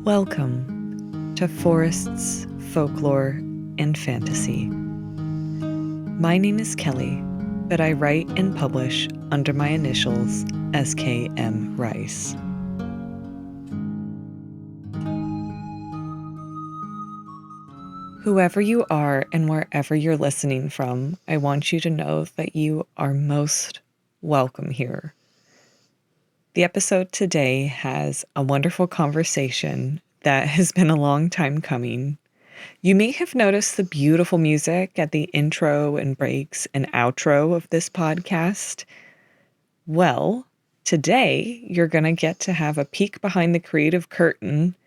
Welcome to Forests, Folklore, and Fantasy. My name is Kelly, but I write and publish under my initials SKM Rice. Whoever you are and wherever you're listening from, I want you to know that you are most welcome here. The episode today has a wonderful conversation that has been a long time coming. You may have noticed the beautiful music at the intro and breaks and outro of this podcast. Well, today you're going to get to have a peek behind the creative curtain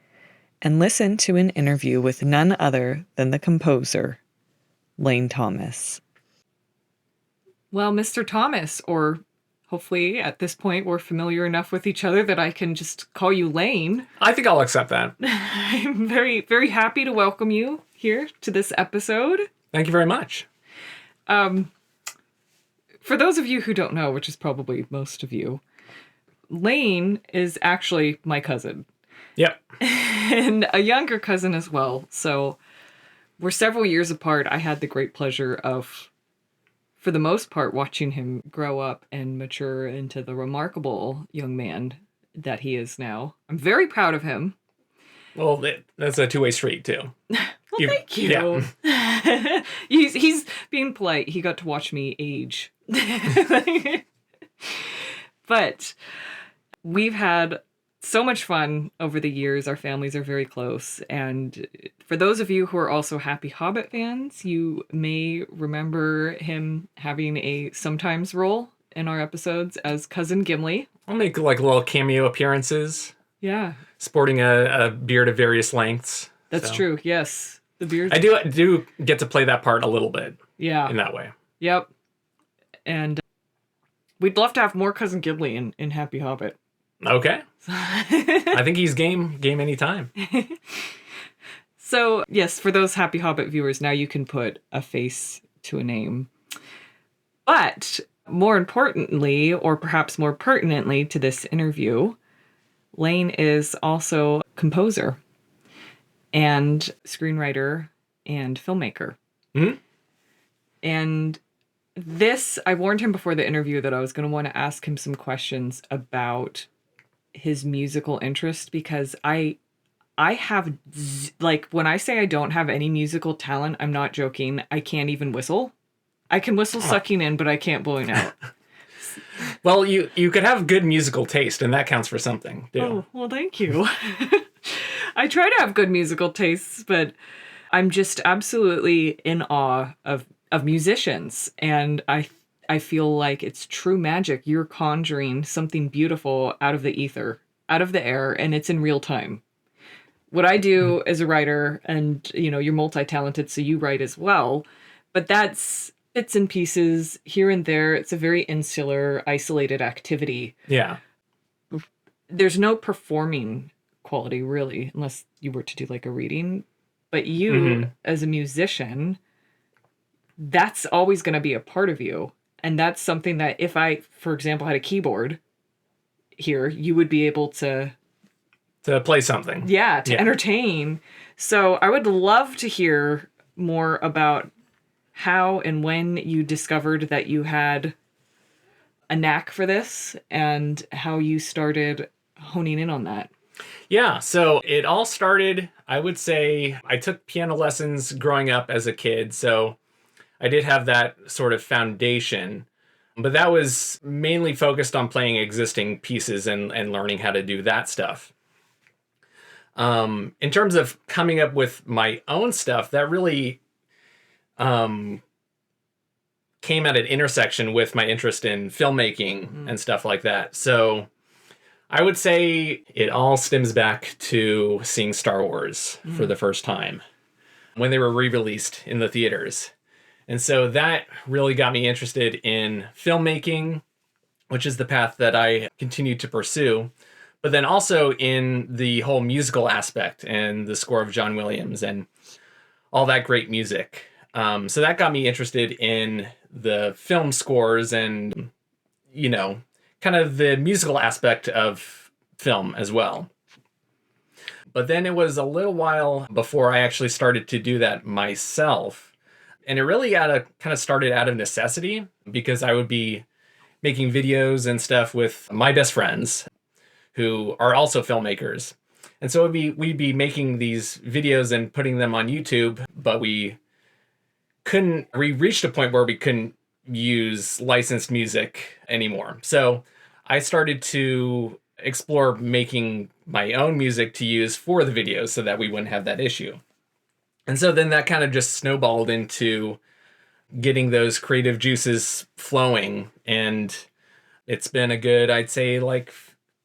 and listen to an interview with none other than the composer, Layne Thomas. Well, Mr. Thomas, or hopefully at this point we're familiar enough with each other that I can just call you Layne. I think I'll accept that. I'm very, very happy to welcome you here to this episode. Thank you very much. For those of you who don't know, which is probably most of you, Layne is actually my cousin. Yep. And a younger cousin as well. So we're several years apart. I had the great pleasure of, for the most part, watching him grow up and mature into the remarkable young man that he is now. I'm very proud of him. Well, that's a two-way street, too. Well, thank you. Yeah. He's being polite. He got to watch me age. But we've had so much fun over the years. Our families are very close. And for those of you who are also Happy Hobbit fans, you may remember him having a sometimes role in our episodes as Cousin Gimli. I'll make like little cameo appearances. Yeah. Sporting a beard of various lengths. That's true. Yes. The beard. I do get to play that part a little bit. Yeah. In that way. Yep. And we'd love to have more Cousin Gimli in Happy Hobbit. Okay. I think he's game anytime. So, yes, for those Happy Hobbit viewers, now you can put a face to a name. But more importantly, or perhaps more pertinently to this interview, Layne is also composer and screenwriter and filmmaker. Mm-hmm. And this, I warned him before the interview that I was going to want to ask him some questions about his musical interest, because I have, like, when I say I don't have any musical talent, I'm not joking. I can't even whistle. I can whistle sucking in, but I can't blowing out. Well, you could have good musical taste, and that counts for something, too. Oh, well, thank you. I try to have good musical tastes, but I'm just absolutely in awe of musicians, and I feel like it's true magic. You're conjuring something beautiful out of the ether, out of the air, and it's in real time. What I do as a writer, and you're multi-talented, so you write as well, but that's bits and pieces here and there. It's a very insular, isolated activity. Yeah. There's no performing quality, really, unless you were to do like a reading. But you, as a musician, that's always going to be a part of you. And that's something that if I, for example, had a keyboard here, you would be able to play something. Yeah, to entertain. So I would love to hear more about how and when you discovered that you had a knack for this and how you started honing in on that. Yeah, so it all started, I would say, I took piano lessons growing up as a kid, so I did have that sort of foundation, but that was mainly focused on playing existing pieces and learning how to do that stuff. In terms of coming up with my own stuff, that really came at an intersection with my interest in filmmaking and stuff like that. So I would say it all stems back to seeing Star Wars for the first time when they were re-released in the theaters. And so that really got me interested in filmmaking, which is the path that I continued to pursue, but then also in the whole musical aspect and the score of John Williams and all that great music. So that got me interested in the film scores and, kind of the musical aspect of film as well. But then it was a little while before I actually started to do that myself. And it really kind of started out of necessity because I would be making videos and stuff with my best friends who are also filmmakers. And so we'd be making these videos and putting them on YouTube, but we reached a point where we couldn't use licensed music anymore. So I started to explore making my own music to use for the videos so that we wouldn't have that issue. And so then that kind of just snowballed into getting those creative juices flowing. And it's been a good, I'd say, like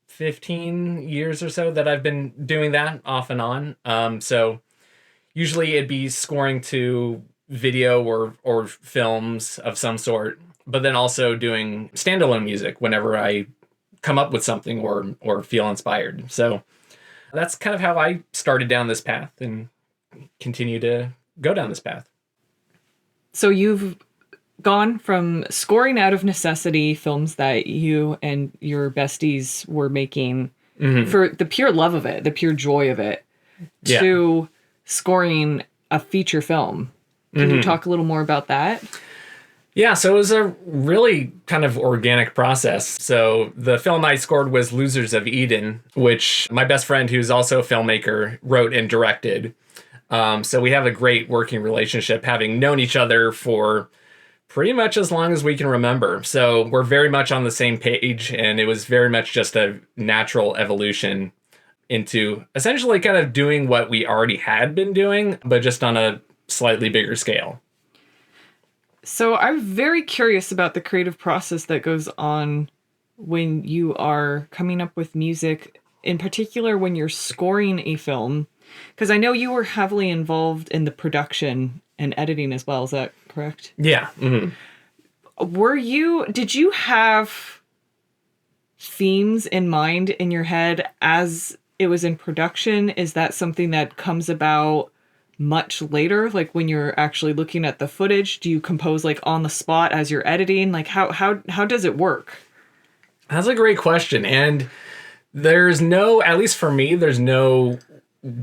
15 years or so that I've been doing that off and on. So usually it'd be scoring to video or films of some sort, but then also doing standalone music whenever I come up with something or feel inspired. So that's kind of how I started down this path and continue to go down this path. So you've gone from scoring out of necessity films that you and your besties were making for the pure love of it, the pure joy of it, to scoring a feature film. Can you talk a little more about that? Yeah, so it was a really kind of organic process. So the film I scored was Losers of Eden, which my best friend, who's also a filmmaker, wrote and directed. So we have a great working relationship, having known each other for pretty much as long as we can remember. So we're very much on the same page, and it was very much just a natural evolution into essentially kind of doing what we already had been doing, but just on a slightly bigger scale. So I'm very curious about the creative process that goes on when you are coming up with music, in particular when you're scoring a film, because I know you were heavily involved in the production and editing as well. Is that correct? Yeah. Mm-hmm. Did you have themes in mind in your head as it was in production? Is that something that comes about much later, like when you're actually looking at the footage? Do you compose like on the spot as you're editing? Like how does it work? That's a great question. And there's no, at least for me, there's no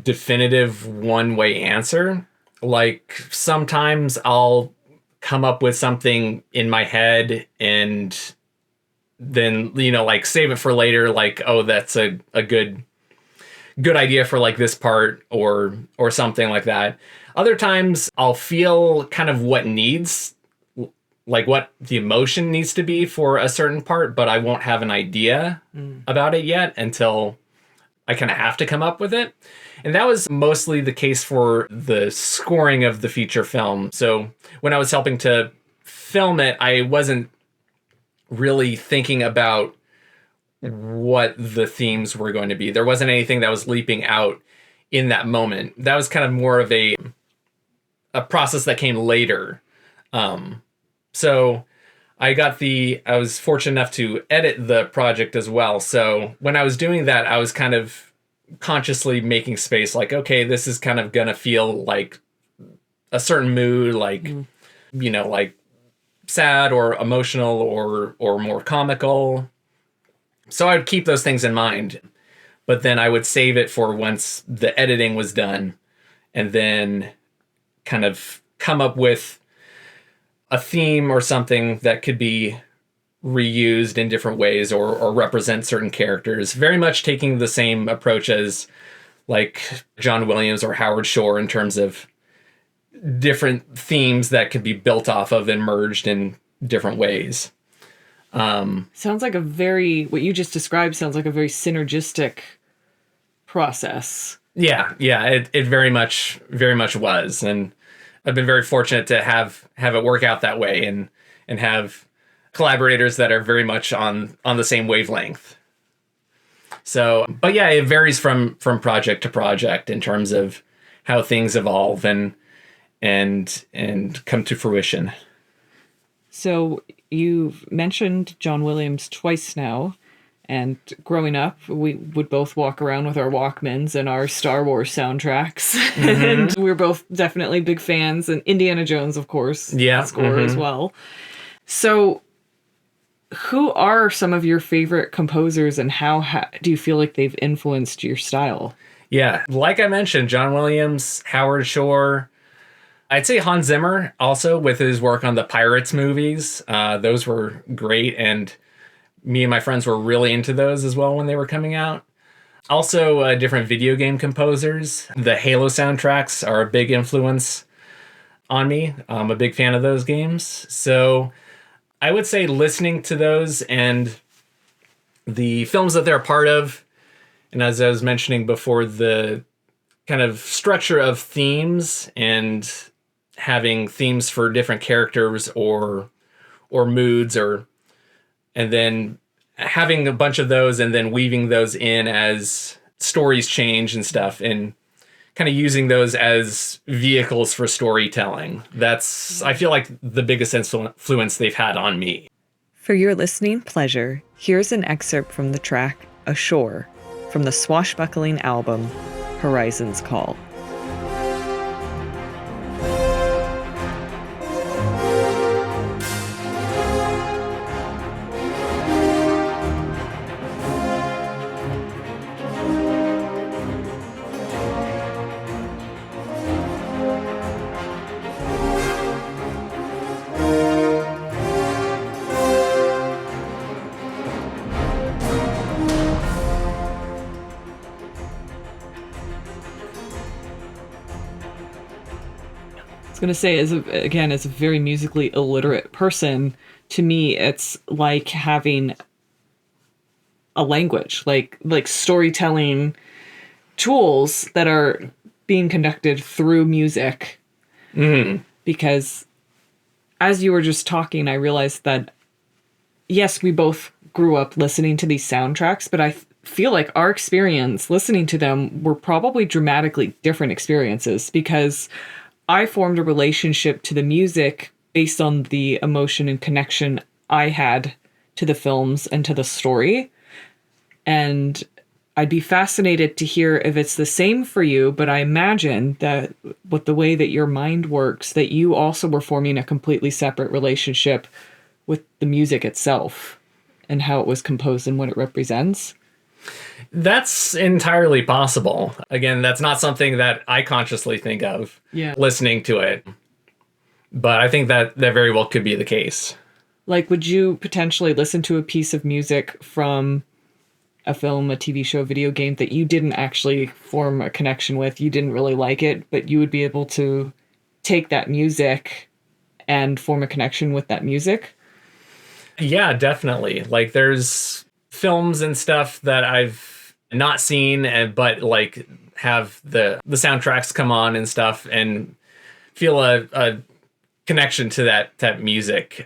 definitive one-way answer. Like sometimes I'll come up with something in my head and then, like save it for later. Like, oh, that's a good idea for like this part or something like that. Other times I'll feel kind of what the emotion needs to be for a certain part, but I won't have an idea about it yet until I kind of have to come up with it. And that was mostly the case for the scoring of the feature film. So when I was helping to film it, I wasn't really thinking about what the themes were going to be. There wasn't anything that was leaping out in that moment. That was kind of more of a process that came later. So I was fortunate enough to edit the project as well. So when I was doing that, I was kind of consciously making space, like, okay, this is kind of gonna feel like a certain mood, like, like sad or emotional or more comical. So I would keep those things in mind, but then I would save it for once the editing was done and then kind of come up with a theme or something that could be reused in different ways or represent certain characters, very much taking the same approach as like John Williams or Howard Shore in terms of different themes that could be built off of and merged in different ways. Sounds like what you just described sounds like a very synergistic process. Yeah, it very much was. And I've been very fortunate to have it work out that way and have collaborators that are very much on the same wavelength. So, but yeah, it varies from project to project in terms of how things evolve and come to fruition. So you've mentioned John Williams twice now, And growing up, we would both walk around with our Walkmans and our Star Wars soundtracks. And we were both definitely big fans. And Indiana Jones, of course, score as well. So who are some of your favorite composers, and how do you feel like they've influenced your style? Yeah, like I mentioned, John Williams, Howard Shore. I'd say Hans Zimmer also, with his work on the Pirates movies. Those were great, and me and my friends were really into those as well when they were coming out. Also, different video game composers. The Halo soundtracks are a big influence on me. I'm a big fan of those games. So I would say listening to those and the films that they're a part of, and as I was mentioning before, the kind of structure of themes and having themes for different characters or moods, and then having a bunch of those and then weaving those in as stories change and stuff, and kind of using those as vehicles for storytelling. That's, I feel like, the biggest influence they've had on me. For your listening pleasure, here's an excerpt from the track Ashore from the swashbuckling album Horizon's Call. I was going to say, as a very musically illiterate person, to me, it's like having a language, like storytelling tools that are being conducted through music. Because as you were just talking, I realized that, yes, we both grew up listening to these soundtracks, but I feel like our experience listening to them were probably dramatically different experiences, because I formed a relationship to the music based on the emotion and connection I had to the films and to the story. And I'd be fascinated to hear if it's the same for you, but I imagine that with the way that your mind works, that you also were forming a completely separate relationship with the music itself and how it was composed and what it represents. That's entirely possible. Again, that's not something that I consciously think of listening to it. But I think that very well could be the case. Like, would you potentially listen to a piece of music from a film, a TV show, video game that you didn't actually form a connection with, you didn't really like it, but you would be able to take that music and form a connection with that music? Yeah, definitely. Like, there's films and stuff that I've not seen, but like have the soundtracks come on and stuff, and feel a connection to that music,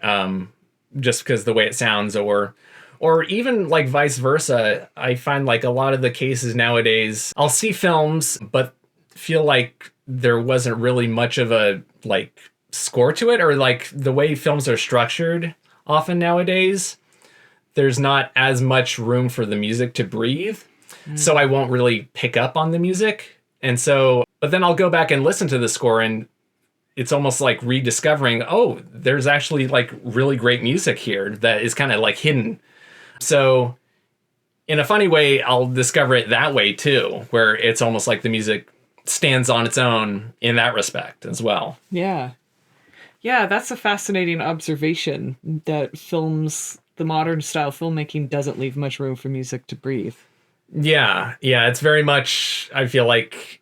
just because the way it sounds, or even like vice versa. I find like a lot of the cases nowadays, I'll see films but feel like there wasn't really much of a like score to it, or like the way films are structured often nowadays, there's not as much room for the music to breathe. So I won't really pick up on the music. And so, but then I'll go back and listen to the score, and it's almost like rediscovering, oh, there's actually like really great music here that is kind of like hidden. So in a funny way, I'll discover it that way too, where it's almost like the music stands on its own in that respect as well. Yeah. Yeah, that's a fascinating observation, that films, the modern style filmmaking, doesn't leave much room for music to breathe. Yeah, it's very much, I feel like,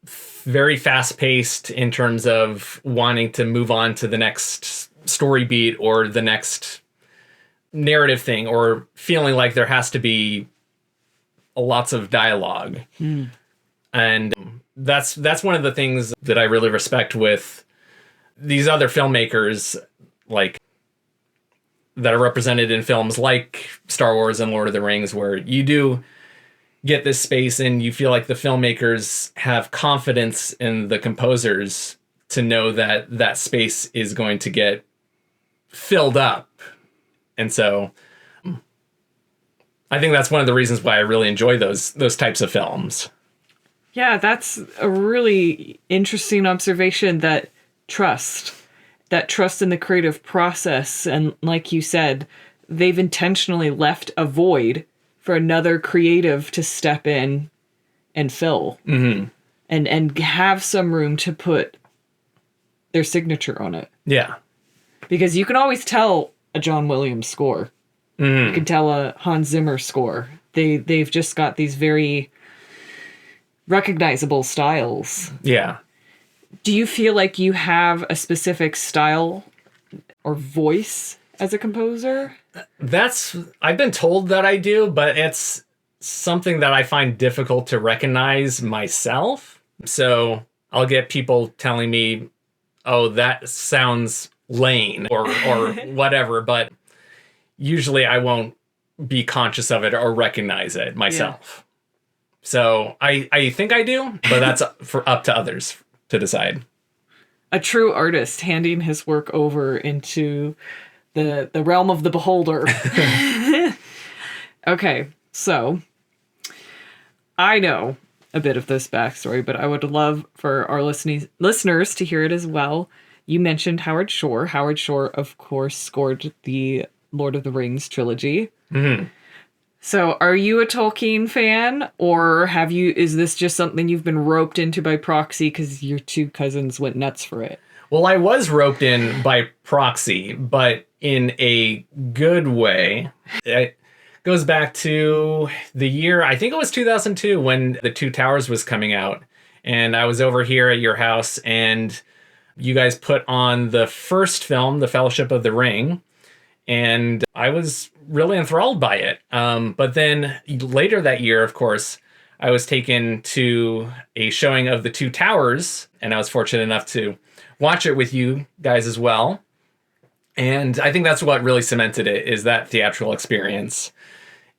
very fast-paced in terms of wanting to move on to the next story beat or the next narrative thing, or feeling like there has to be lots of dialogue. And that's one of the things that I really respect with these other filmmakers, like, that are represented in films like Star Wars and Lord of the Rings, where you do get this space and you feel like the filmmakers have confidence in the composers to know that that space is going to get filled up. And so I think that's one of the reasons why I really enjoy those types of films. Yeah, that's a really interesting observation, that trust in the creative process. And like you said, they've intentionally left a void for another creative to step in and fill, and have some room to put their signature on it. Yeah. Because you can always tell a John Williams score. You can tell a Hans Zimmer score. They've just got these very recognizable styles. Yeah. Do you feel like you have a specific style or voice as a composer? I've been told that I do, but it's something that I find difficult to recognize myself. So I'll get people telling me, oh, that sounds Layne or whatever, but usually I won't be conscious of it or recognize it myself. Yeah. So I think I do, but that's up to others to decide. A true artist handing his work over into the realm of the beholder. Okay, so I know a bit of this backstory, but I would love for our listeners to hear it as well. You mentioned Howard Shore. Howard Shore, of course, scored the Lord of the Rings trilogy. Mm-hmm. So are you a Tolkien fan, or is this just something you've been roped into by proxy because your two cousins went nuts for it? Well, I was roped in by proxy, but in a good way. It goes back to the year, I think it was 2002, when The Two Towers was coming out. And I was over here at your house, and you guys put on the first film, The Fellowship of the Ring. And I was really enthralled by it. But then later that year, of course, I was taken to a showing of The Two Towers, and I was fortunate enough to watch it with you guys as well. And I think that's what really cemented it, is that theatrical experience.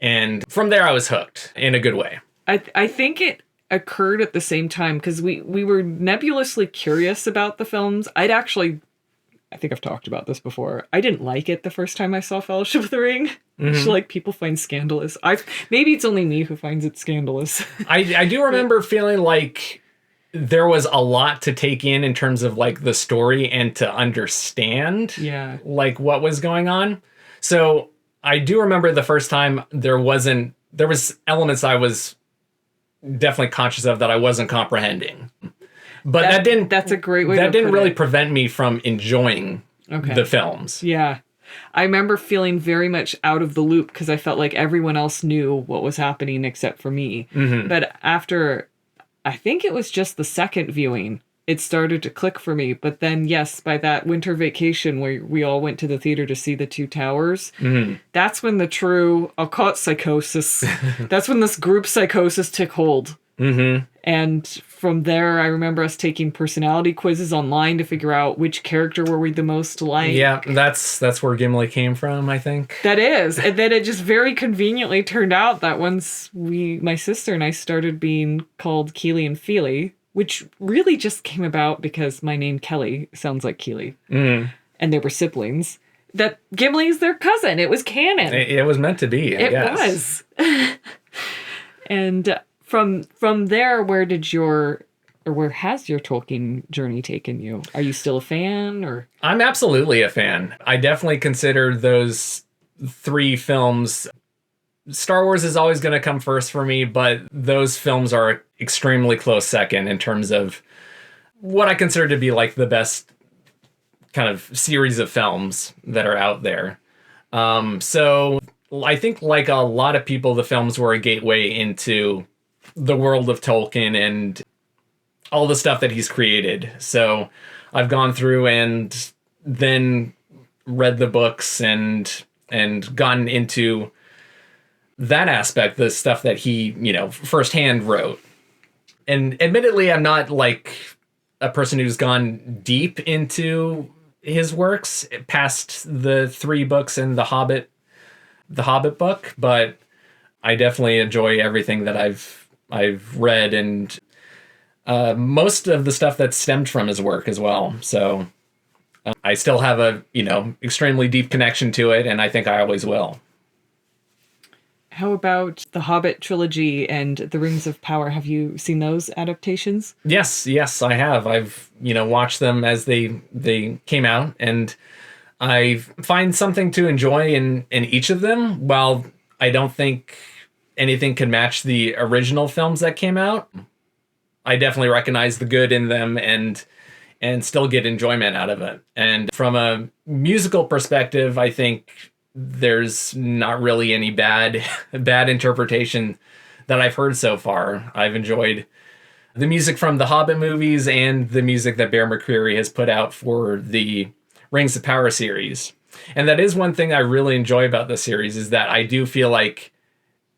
And from there, I was hooked in a good way. I think it occurred at the same time because we were nebulously curious about the films. I think I've talked about this before. I didn't like it the first time I saw Fellowship of the Ring, which like people find scandalous. Maybe it's only me who finds it scandalous. I do remember feeling like there was a lot to take in terms of like the story and to understand like what was going on. So I do remember the first time there was elements I was definitely conscious of that I wasn't comprehending. But that's a great way to put it. That didn't really prevent me from enjoying the films. Yeah. I remember feeling very much out of the loop because I felt like everyone else knew what was happening except for me. Mm-hmm. But after, I think it was just the second viewing, it started to click for me. But then, yes, by that winter vacation where we all went to the theater to see The Two Towers, that's when the true, I'll call it psychosis, that's when this group psychosis took hold. Mm-hmm. And from there, I remember us taking personality quizzes online to figure out which character were we the most like. Yeah, that's where Gimli came from, I think. That is. And then it just very conveniently turned out that once my sister and I started being called Keely and Feely, which really just came about because my name Kelly sounds like Keely. And they were siblings. That Gimli is their cousin. It was canon. It was meant to be, I guess. It was. And from there, where has your Tolkien journey taken you? Are you still a fan, or? I'm absolutely a fan. I definitely consider those three films. Star Wars is always going to come first for me, but those films are extremely close second in terms of what I consider to be like the best kind of series of films that are out there. So I think like a lot of people, the films were a gateway into the world of Tolkien and all the stuff that he's created. So I've gone through and then read the books and gotten into that aspect, the stuff that he, firsthand wrote. And admittedly, I'm not like a person who's gone deep into his works past the 3 books in the Hobbit book, but I definitely enjoy everything that I've read, and most of the stuff that stemmed from his work as well. So I still have a, extremely deep connection to it, and I think I always will. How about the Hobbit trilogy and the Rings of Power? Have you seen those adaptations? Yes, I have. I've, watched them as they came out, and I find something to enjoy in each of them. While I don't think anything can match the original films that came out, I definitely recognize the good in them and still get enjoyment out of it. And from a musical perspective, I think there's not really any bad interpretation that I've heard so far. I've enjoyed the music from the Hobbit movies and the music that Bear McCreary has put out for the Rings of Power series. And that is one thing I really enjoy about the series, is that I do feel like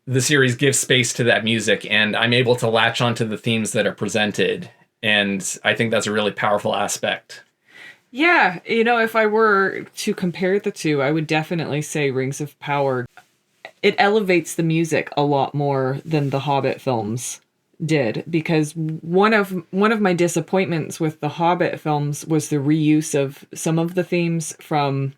the series gives space to that music, and I'm able to latch onto the themes that are presented. And I think that's a really powerful aspect. Yeah, if I were to compare the two, I would definitely say Rings of Power. It elevates the music a lot more than the Hobbit films did, because one of my disappointments with the Hobbit films was the reuse of some of the themes from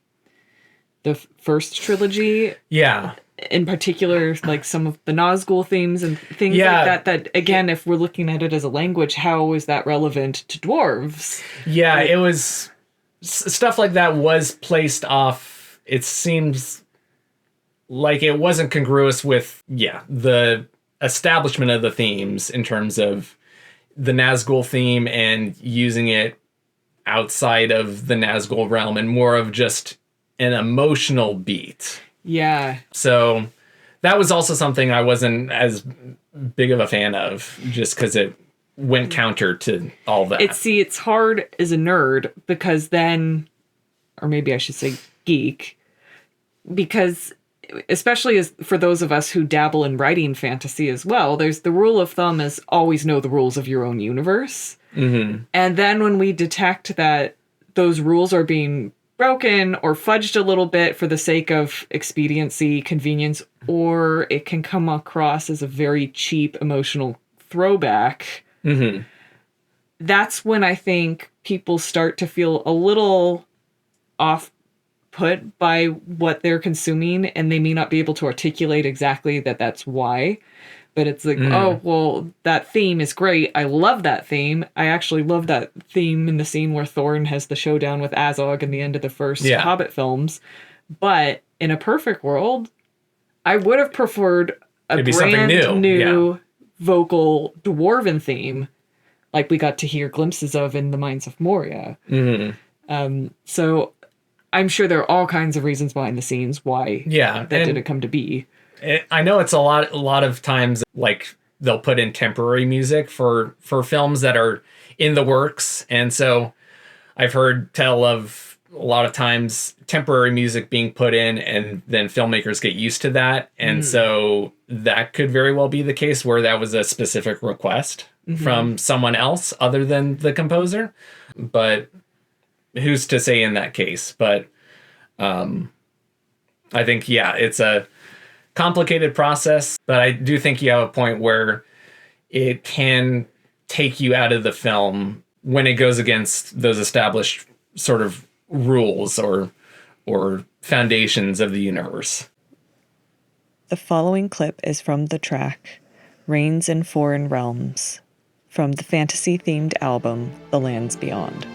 the first trilogy. Yeah. In particular, like some of the Nazgul themes and things like that. That, again, if we're looking at it as a language, how is that relevant to dwarves? Yeah, it was... Stuff like that was placed off. It seems like it wasn't congruous with, the establishment of the themes in terms of the Nazgul theme and using it outside of the Nazgul realm and more of just an emotional beat. Yeah. So that was also something I wasn't as big of a fan of, just because it went counter to all that. It's hard as a nerd, because then, or maybe I should say geek, because especially as for those of us who dabble in writing fantasy as well, there's the rule of thumb is always know the rules of your own universe. Mm-hmm. And then when we detect that those rules are being broken or fudged a little bit for the sake of expediency, convenience, or it can come across as a very cheap emotional throwback. Mm-hmm. That's when I think people start to feel a little off put by what they're consuming, and they may not be able to articulate exactly that's why. But it's like, oh, well, that theme is great. I love that theme. I actually love that theme in the scene where Thorin has the showdown with Azog in the end of the first Hobbit films. But in a perfect world, I would have preferred a brand new vocal dwarven theme, like we got to hear glimpses of in The Mines of Moria. Mm-hmm. So I'm sure there are all kinds of reasons behind the scenes why that didn't come to be. I know it's a lot of times, like, they'll put in temporary music for films that are in the works. And so I've heard tell of a lot of times temporary music being put in, and then filmmakers get used to that. And so that could very well be the case where that was a specific request from someone else other than the composer. But who's to say in that case? But I think, it's a complicated process, but I do think you have a point where it can take you out of the film when it goes against those established sort of rules or foundations of the universe. The following clip is from the track Rains in Foreign Realms from the fantasy-themed album The Lands Beyond.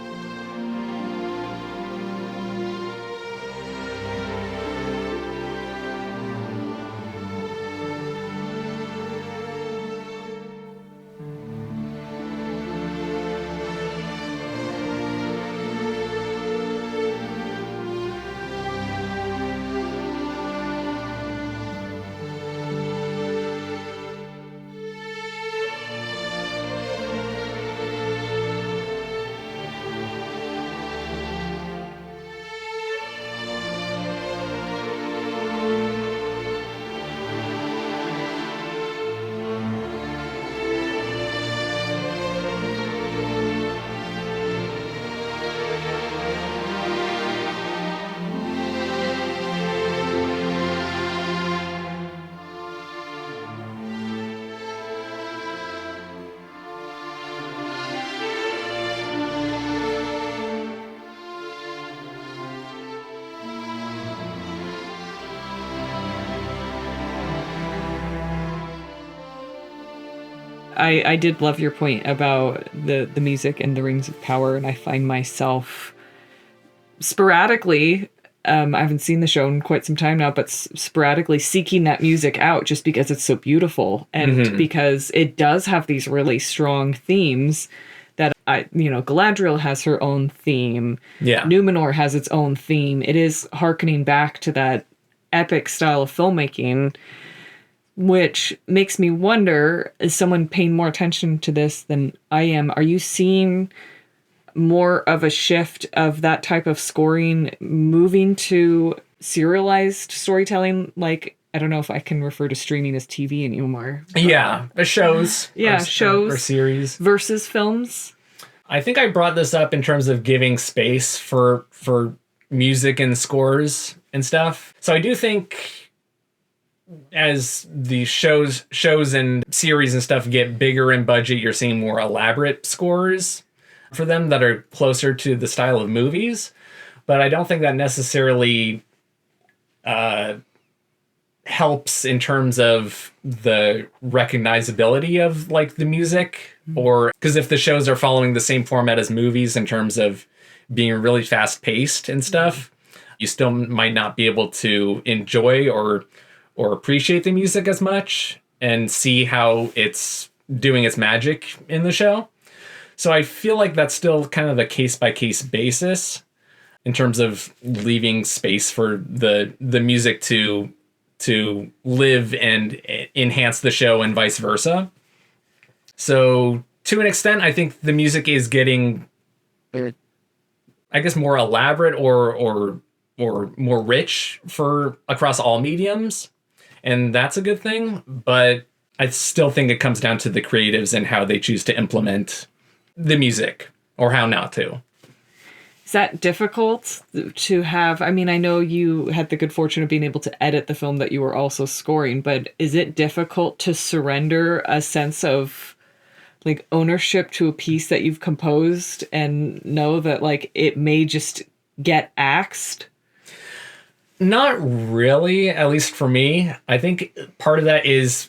I did love your point about the music and the Rings of Power, and I find myself sporadically, I haven't seen the show in quite some time now, but sporadically seeking that music out just because it's so beautiful and because it does have these really strong themes that Galadriel has her own theme. Yeah. Numenor has its own theme. It is hearkening back to that epic style of filmmaking, which makes me wonder, is someone paying more attention to this than I am? Are you seeing more of a shift of that type of scoring moving to serialized storytelling? Like, I don't know if I can refer to streaming as TV anymore. Yeah, shows. Shows or series versus films. I think I brought this up in terms of giving space for music and scores and stuff. So I do think as the shows and series and stuff get bigger in budget, you're seeing more elaborate scores for them that are closer to the style of movies. But I don't think that necessarily helps in terms of the recognizability of like the music, or because if the shows are following the same format as movies in terms of being really fast paced and stuff, you still might not be able to enjoy or appreciate the music as much and see how it's doing its magic in the show. So I feel like that's still kind of a case-by-case basis in terms of leaving space for the music to live and enhance the show and vice versa. So to an extent, I think the music is getting, I guess, more elaborate or more rich for across all mediums. And that's a good thing. But I still think it comes down to the creatives and how they choose to implement the music or how not to. Is that difficult to have? I mean, I know you had the good fortune of being able to edit the film that you were also scoring, but is it difficult to surrender a sense of like ownership to a piece that you've composed and know that like it may just get axed? Not really, at least for me. I think part of that is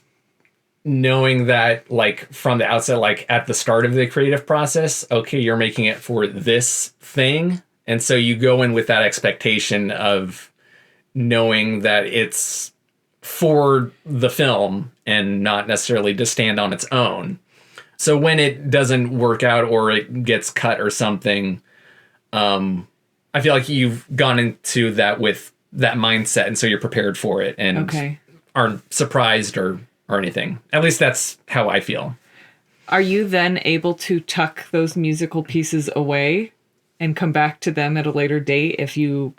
knowing that like from the outset, like at the start of the creative process, okay, you're making it for this thing. And so you go in with that expectation of knowing that it's for the film and not necessarily to stand on its own. So when it doesn't work out or it gets cut or something, I feel like you've gone into that with that mindset. And so you're prepared for it and aren't surprised or anything. At least that's how I feel. Are you then able to tuck those musical pieces away and come back to them at a later date if you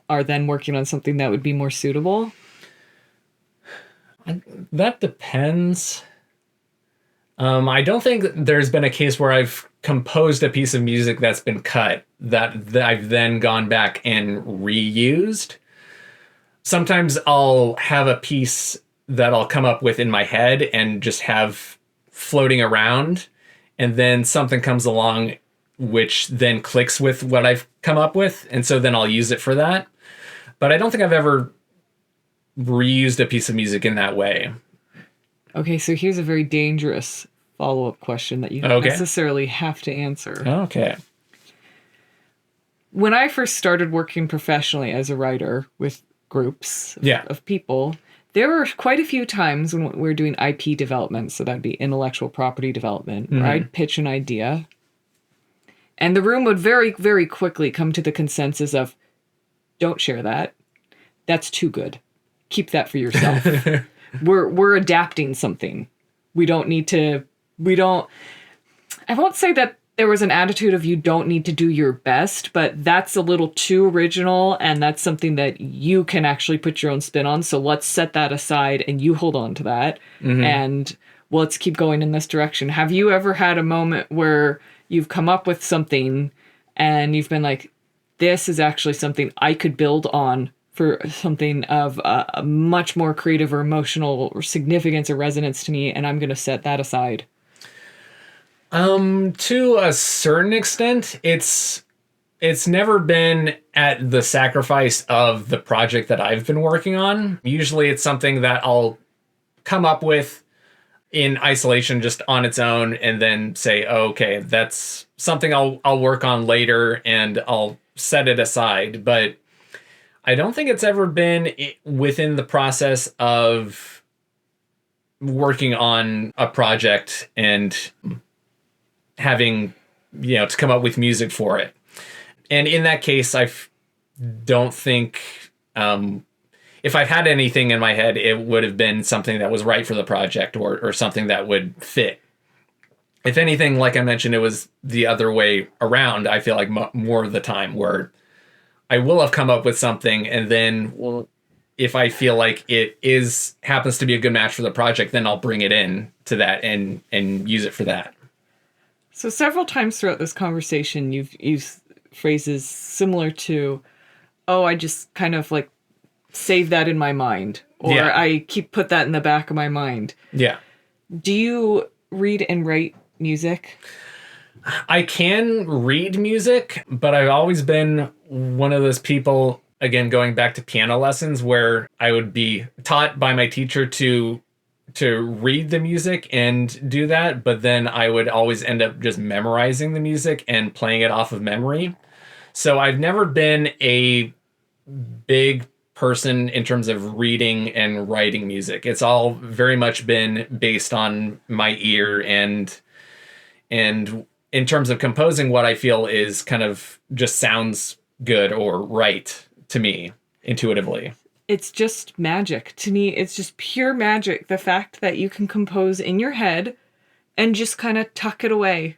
are then working on something that would be more suitable? That depends. I don't think there's been a case where I've composed a piece of music that's been cut that I've then gone back and reused. Sometimes I'll have a piece that I'll come up with in my head and just have floating around, and then something comes along which then clicks with what I've come up with, and so then I'll use it for that. But I don't think I've ever reused a piece of music in that way. Okay, so here's a very dangerous follow-up question that you don't necessarily have to answer. Okay. When I first started working professionally as a writer with groups of people, there were quite a few times when we were doing IP development, so that'd be intellectual property development, where I'd pitch an idea, and the room would very, very quickly come to the consensus of, don't share that. That's too good. Keep that for yourself. We're adapting something. I won't say that there was an attitude of you don't need to do your best, but that's a little too original, and that's something that you can actually put your own spin on. So let's set that aside and you hold on to that, and let's keep going in this direction. Have you ever had a moment where you've come up with something and you've been like, this is actually something I could build on for something of a much more creative or emotional or significance or resonance to me, and I'm going to set that aside? To a certain extent, it's never been at the sacrifice of the project that I've been working on. Usually it's something that I'll come up with in isolation just on its own, and then say, oh, okay, that's something I'll work on later and I'll set it aside. But I don't think it's ever been within the process of working on a project and having, to come up with music for it. And in that case, don't think, if I've had anything in my head, it would have been something that was right for the project or something that would fit. If anything, like I mentioned, it was the other way around. I feel like more of the time where I will have come up with something, and then if I feel like it happens to be a good match for the project, then I'll bring it in to that and use it for that. So several times throughout this conversation, you've used phrases similar to, oh, I just kind of like save that in my mind, or I put that in the back of my mind. Yeah. Do you read and write music? I can read music, but I've always been one of those people, again, going back to piano lessons, where I would be taught by my teacher to read the music and do that, but then I would always end up just memorizing the music and playing it off of memory. So I've never been a big person in terms of reading and writing music. It's all very much been based on my ear and in terms of composing, what I feel is kind of just sounds good or right to me intuitively. It's just magic. To me, it's just pure magic. The fact that you can compose in your head and just kind of tuck it away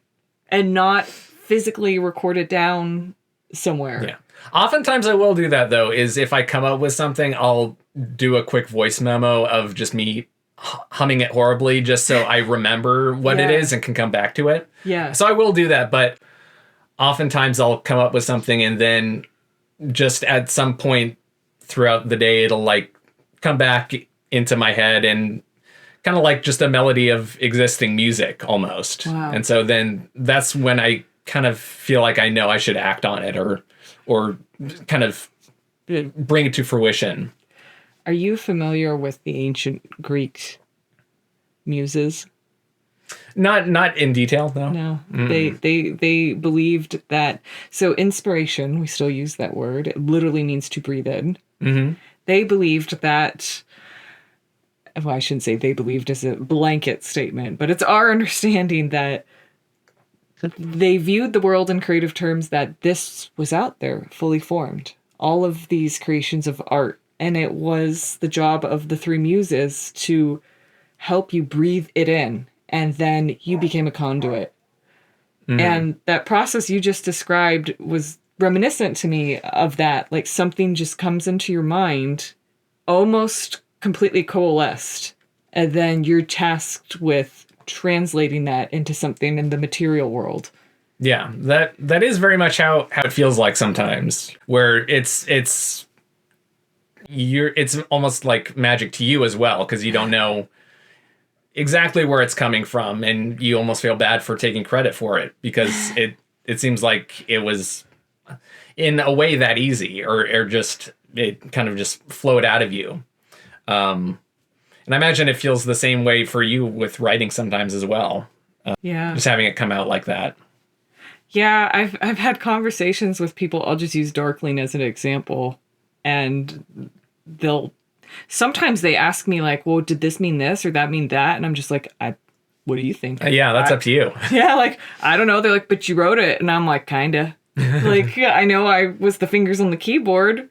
and not physically record it down somewhere. Yeah. Oftentimes I will do that, though, is if I come up with something, I'll do a quick voice memo of just me humming it horribly just so I remember what it is and can come back to it. Yeah. So I will do that, but oftentimes I'll come up with something and then just at some point throughout the day, it'll like come back into my head and kind of like just a melody of existing music almost. Wow. And so then that's when I kind of feel like I know I should act on it or kind of bring it to fruition. Are you familiar with the ancient Greek muses? Not in detail, though. No. They believed that, so inspiration, we still use that word, it literally means to breathe in. Mm-hmm. They believed that, well, I shouldn't say they believed as a blanket statement, but it's our understanding that they viewed the world in creative terms, that this was out there, fully formed. All of these creations of art. And it was the job of the three muses to help you breathe it in. And then you became a conduit. Mm-hmm. And that process you just described was reminiscent to me of that. Like something just comes into your mind, almost completely coalesced. And then you're tasked with translating that into something in the material world. Yeah, that is very much how it feels like sometimes, where it's almost like magic to you as well, because you don't know exactly where it's coming from, and you almost feel bad for taking credit for it because it seems like it was in a way that easy, or just it kind of just flowed out of you. And I imagine it feels the same way for you with writing sometimes as well. Just having it come out like that. Yeah, I've had conversations with people. I'll just use Darkling as an example, and sometimes they ask me like, well, did this mean this or that mean that? And I'm just like, what do you think? Yeah, that's up to you. Yeah, like, I don't know. They're like, but you wrote it. And I'm like, kinda. Like, yeah, I know I was the fingers on the keyboard,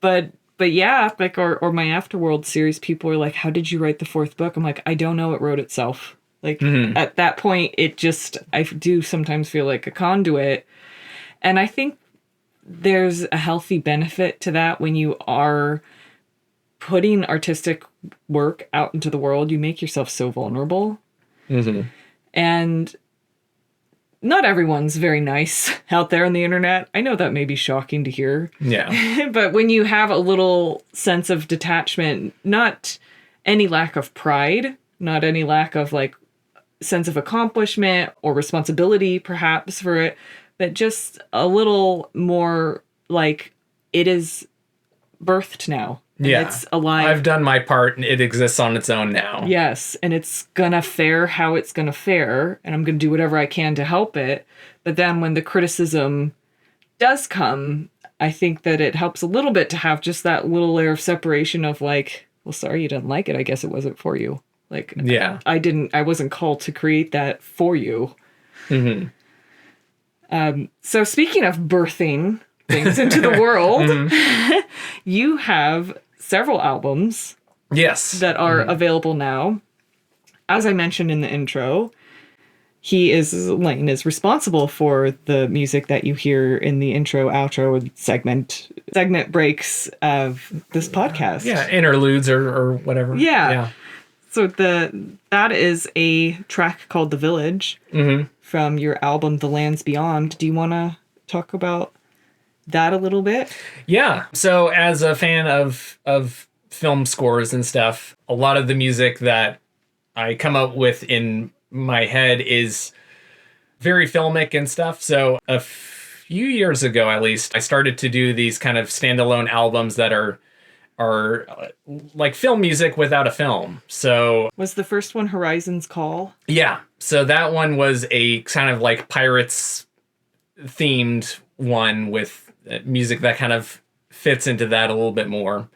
but yeah, like, or my Afterworld series, people are like, how did you write the fourth book? I'm like, I don't know. It wrote itself. Like, At that point, I do sometimes feel like a conduit. And I think there's a healthy benefit to that when you are putting artistic work out into the world. You make yourself so vulnerable. Mm-hmm. And not everyone's very nice out there on the internet. I know that may be shocking to hear. Yeah. But when you have a little sense of detachment, not any lack of pride, not any lack of like sense of accomplishment or responsibility perhaps for it, but just a little more like it is birthed now. Yeah. It's alive. I've done my part and it exists on its own now. Yes, and it's gonna fare how it's gonna fare, and I'm gonna do whatever I can to help it. But then when the criticism does come, I think that it helps a little bit to have just that little layer of separation of like, well, sorry you didn't like it. I guess it wasn't for you. Like, Yeah. I wasn't called to create that for you. Mm-hmm. So speaking of birthing things into the world, you have several albums Yes. that are available now. As I mentioned in the intro, Layne is responsible for the music that you hear in the intro, outro, and segment breaks of this podcast. Yeah, interludes or whatever. Yeah. So that is a track called The Village from your album The Lands Beyond. Do you want to talk about that a little bit? Yeah. So as a fan of film scores and stuff, a lot of the music that I come up with in my head is very filmic and stuff. So a few years ago, at least, I started to do these kind of standalone albums that are like film music without a film. So was the first one Horizon's Call? Yeah. So that one was a kind of like Pirates themed one with music that kind of fits into that a little bit more.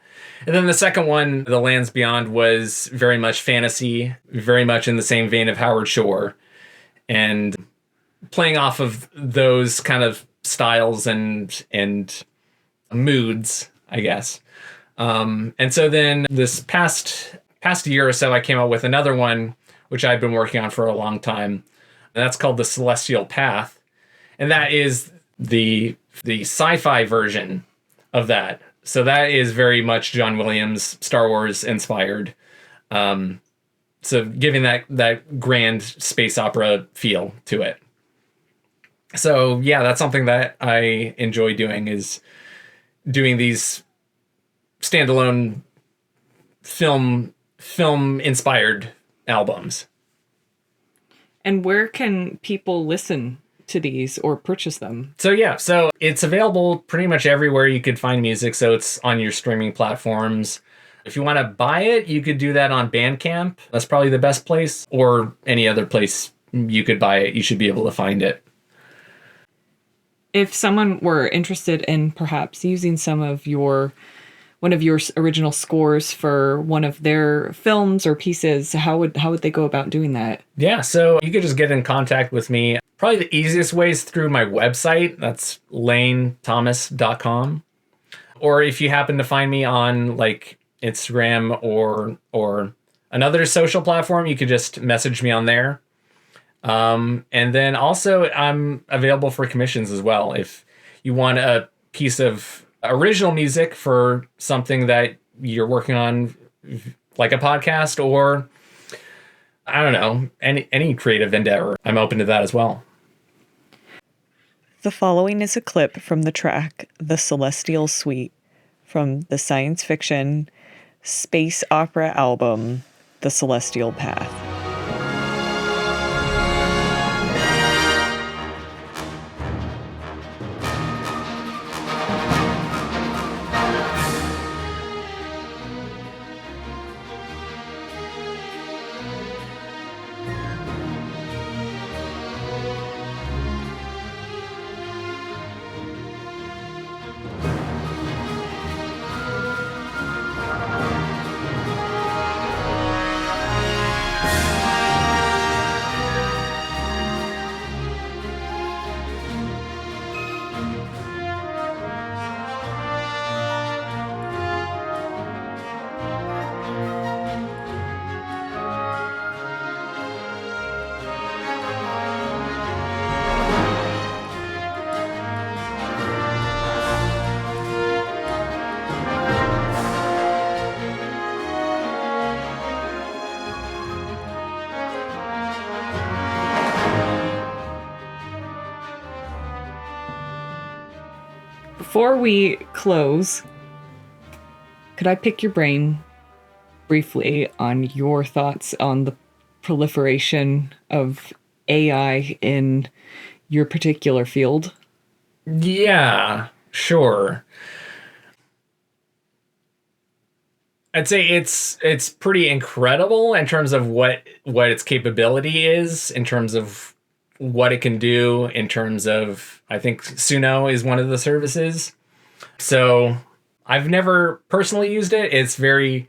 And then the second one, The Lands Beyond, was very much fantasy, very much in the same vein of Howard Shore, and playing off of those kind of styles and moods, I guess. And so then this past year or so, I came out with another one, which I've been working on for a long time. And that's called The Celestial Path. And that is the sci-fi version of that. So that is very much John Williams, Star Wars inspired. So giving that grand space opera feel to it. So yeah, that's something that I enjoy doing, is doing these standalone film inspired albums. And where can people listen to these or purchase them? So yeah, so it's available pretty much everywhere you could find music. So it's on your streaming platforms. If you want to buy it, you could do that on Bandcamp. That's probably the best place, or any other place you could buy it. You should be able to find it. If someone were interested in perhaps using one of your original scores for one of their films or pieces, how would they go about doing that? Yeah, so you could just get in contact with me. Probably the easiest way is through my website. That's LayneThomas.com. Or if you happen to find me on like Instagram or another social platform, you could just message me on there. And then also I'm available for commissions as well. If you want a piece of original music for something that you're working on, like a podcast, or I don't know, any creative endeavor, I'm open to that as well. The following is a clip from the track The Celestial Suite from the science fiction space opera album The Celestial Path. Before we close, could I pick your brain briefly on your thoughts on the proliferation of AI in your particular field? Yeah, sure. I'd say it's pretty incredible in terms of what its capability is, in terms of what it can do, in terms of, I think Suno is one of the services. So I've never personally used it. It's very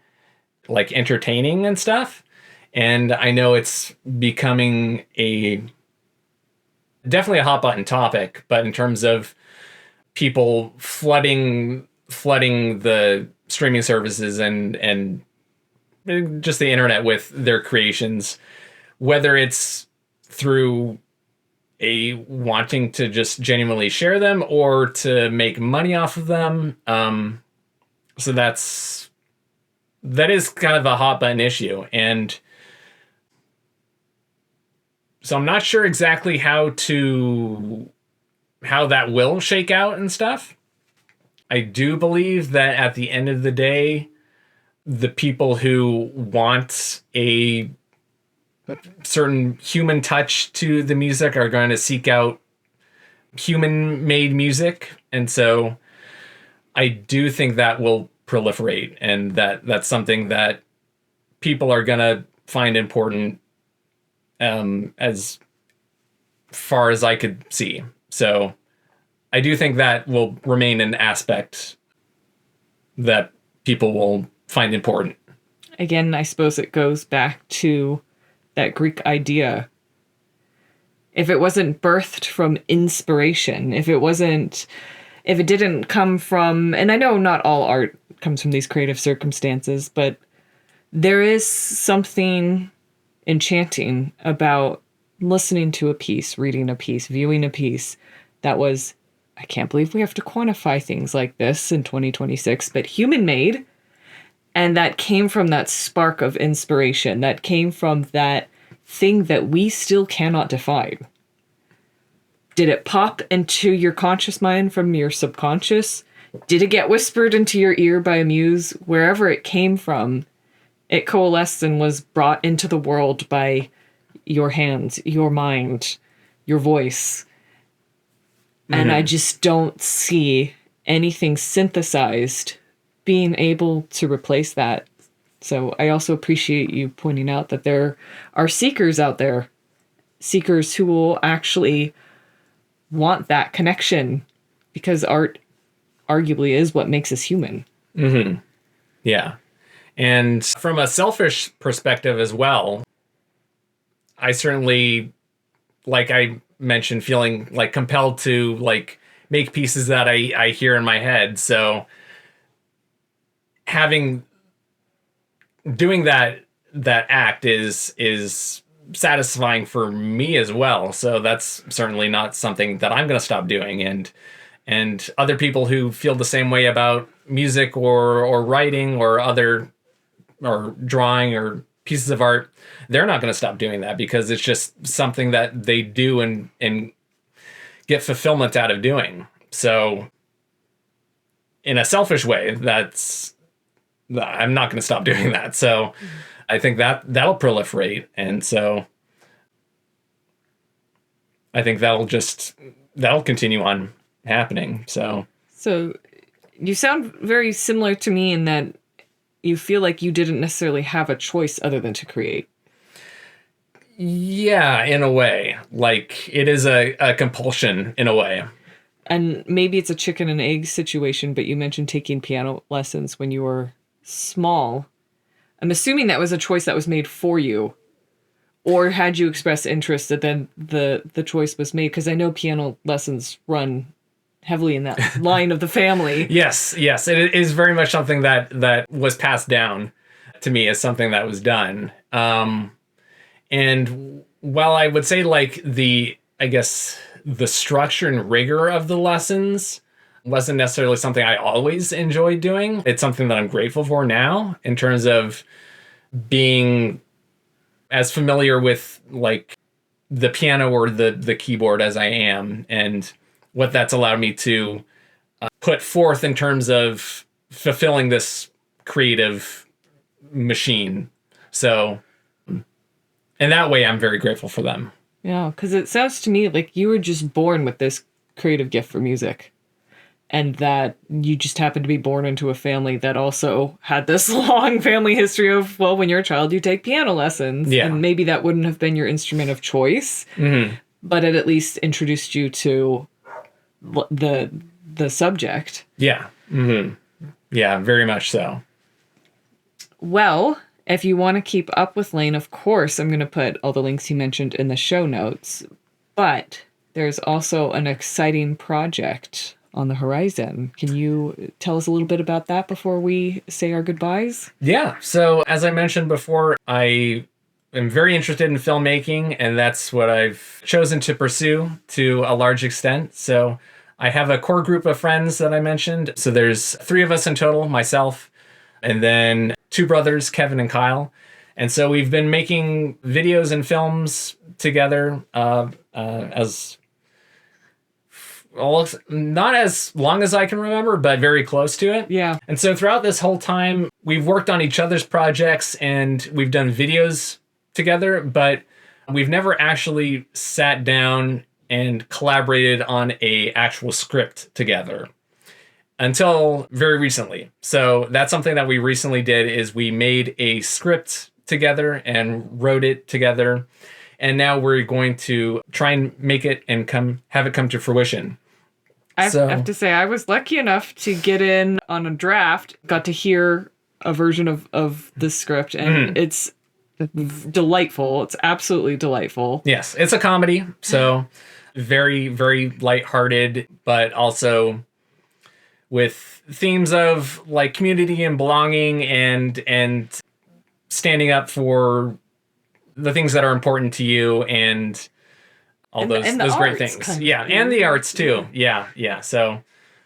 like entertaining and stuff. And I know it's becoming definitely a hot button topic, but in terms of people flooding the streaming services and just the internet with their creations, whether it's through a wanting to just genuinely share them or to make money off of them. So that is kind of a hot button issue. And so I'm not sure exactly how that will shake out and stuff. I do believe that at the end of the day, the people who want a certain human touch to the music are going to seek out human-made music. And so I do think that will proliferate, and that's something that people are going to find important, as far as I could see. So I do think that will remain an aspect that people will find important. Again, I suppose it goes back to that Greek idea. If it wasn't birthed from inspiration, if it didn't come from, and I know not all art comes from these creative circumstances, but there is something enchanting about listening to a piece, reading a piece, viewing a piece that was, I can't believe we have to quantify things like this in 2026, but human made. And that came from that spark of inspiration, that came from that thing that we still cannot define. Did it pop into your conscious mind from your subconscious? Did it get whispered into your ear by a muse? Wherever it came from, it coalesced and was brought into the world by your hands, your mind, your voice. And I just don't see anything synthesized being able to replace that. So I also appreciate you pointing out that there are seekers out there, seekers who will actually want that connection, because art arguably is what makes us human. Mm-hmm. Yeah. And from a selfish perspective as well, I certainly, like I mentioned, feeling like compelled to like make pieces that I hear in my head. So doing that act is satisfying for me as well. So that's certainly not something that I'm going to stop doing. And other people who feel the same way about music or writing or drawing or pieces of art, they're not going to stop doing that, because it's just something that they do and get fulfillment out of doing. So in a selfish way, I'm not going to stop doing that. So I think that'll proliferate. And so I think that'll continue on happening. So you sound very similar to me in that you feel like you didn't necessarily have a choice other than to create. Yeah, in a way. Like, it is a compulsion in a way. And maybe it's a chicken and egg situation, but you mentioned taking piano lessons when you were small. I'm assuming that was a choice that was made for you. Or had you expressed interest that then the choice was made? Because I know piano lessons run heavily in that line of the family. Yes. It is very much something that was passed down to me as something that was done. And while I would say like the structure and rigor of the lessons wasn't necessarily something I always enjoyed doing, it's something that I'm grateful for now in terms of being as familiar with like the piano or the keyboard as I am, and what that's allowed me to put forth in terms of fulfilling this creative machine. So in that way, I'm very grateful for them. Yeah, because it sounds to me like you were just born with this creative gift for music. and that you just happened to be born into a family that also had this long family history of, well, when you're a child, you take piano lessons. Yeah. And maybe that wouldn't have been your instrument of choice, but it at least introduced you to the subject. Yeah. Yeah, very much so. Well, if you want to keep up with Layne, of course, I'm going to put all the links you mentioned in the show notes. But there's also an exciting project on the horizon. Can you tell us a little bit about that before we say our goodbyes? Yeah. So, as I mentioned before, I am very interested in filmmaking, and that's what I've chosen to pursue to a large extent. So, I have a core group of friends that I mentioned. So, there's 3 of us in total, myself, and then 2 brothers, Kevin and Kyle. And so we've been making videos and films together as well, not as long as I can remember, but very close to it. Yeah. And so throughout this whole time, we've worked on each other's projects and we've done videos together, but we've never actually sat down and collaborated on a actual script together until very recently. So that's something that we recently did, is we made a script together and wrote it together. And now we're going to try and make it and have it come to fruition. I have to say, I was lucky enough to get in on a draft, got to hear a version of the script, and it's delightful. It's absolutely delightful. Yes, it's a comedy, so very, very lighthearted, but also with themes of like community and belonging and standing up for the things that are important to you and all those great things. Yeah, and the arts too. Yeah. So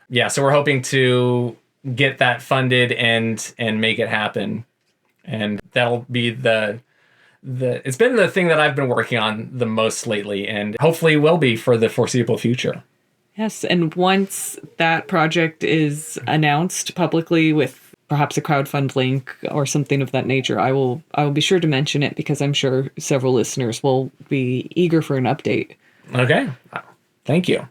we're hoping to get that funded and make it happen. And that'll be it's been the thing that I've been working on the most lately, and hopefully will be for the foreseeable future. Yes, and once that project is announced publicly with perhaps a crowdfund link or something of that nature, I will be sure to mention it, because I'm sure several listeners will be eager for an update. Okay. Thank you.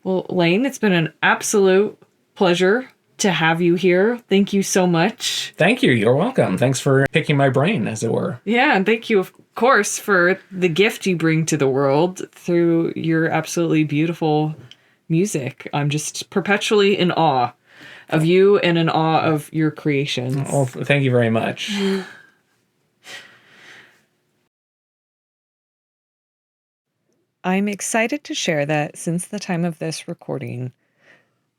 Well, Layne, it's been an absolute pleasure to have you here. Thank you so much. Thank you. You're welcome. Thanks for picking my brain, as it were. Yeah, and thank you, of course, for the gift you bring to the world through your absolutely beautiful music. I'm just perpetually in awe of you and in awe of your creations. Oh, thank you very much. I'm excited to share that since the time of this recording,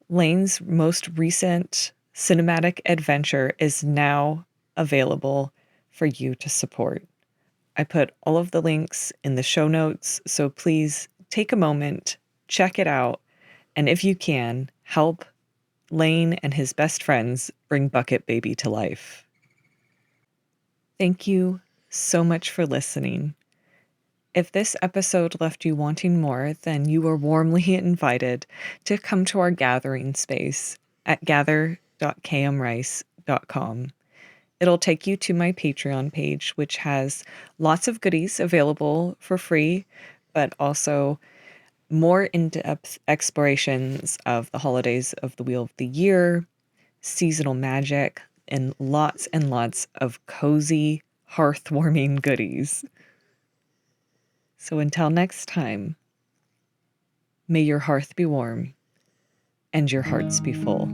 Layne's most recent cinematic adventure is now available for you to support. I put all of the links in the show notes, so please take a moment, check it out, and if you can, help Layne and his best friends bring Bucket Baby to life. Thank you so much for listening. If this episode left you wanting more, then you are warmly invited to come to our gathering space at gather.kmrice.com. It'll take you to my Patreon page, which has lots of goodies available for free, but also more in-depth explorations of the holidays of the Wheel of the Year, seasonal magic, and lots of cozy, hearth-warming goodies. So until next time, may your hearth be warm and your hearts be full.